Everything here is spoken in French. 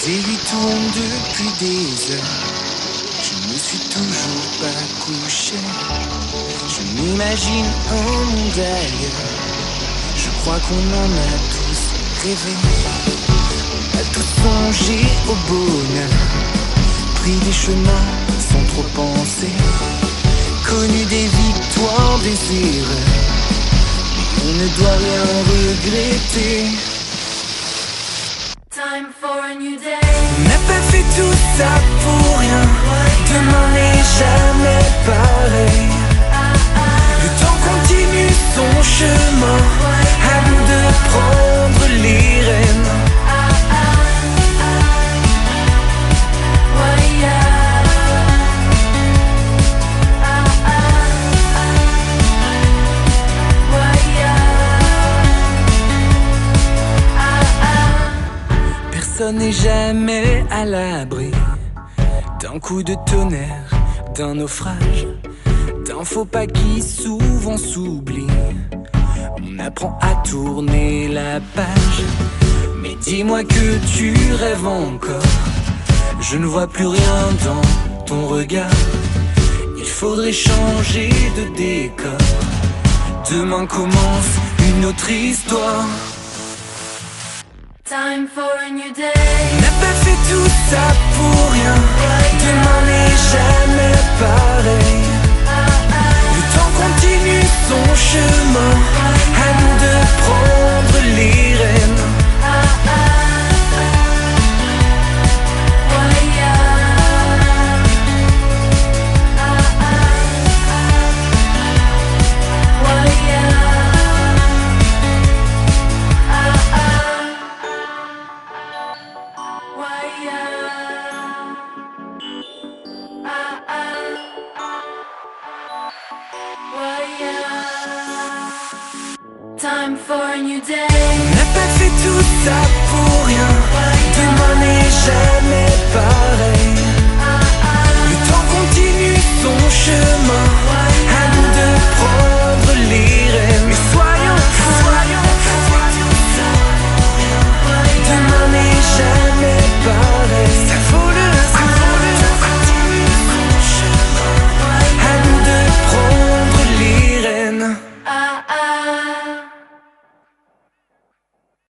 aiguilles tournent depuis des heures. Je ne suis toujours pas couché. Je m'imagine un monde ailleurs. Je crois qu'on en a tous rêvé. On a tous songé au bonheur, pris des chemins sans trop penser, connu des victoires, des erreurs. On ne doit rien regretter. Time for a new day. On n'a pas fait tout ça pour rien. Demain n'est jamais pareil. Le temps continue son chemin. À nous de prendre les rênes. Personne n'est jamais à l'abri d'un coup de tonnerre, d'un naufrage, d'un faux pas qui souvent s'oublie. On apprend à tourner la page. Mais dis-moi que tu rêves encore. Je ne vois plus rien dans ton regard. Il faudrait changer de décor. Demain commence une autre histoire. Time for a new day. On n'a pas fait tout ça pour rien. Demain n'est jamais pareil. Le temps continue son chemin. À nous de prendre les rênes. Time for a new day. On n'a pas fait tout ça pour rien. Demain n'est jamais pareil.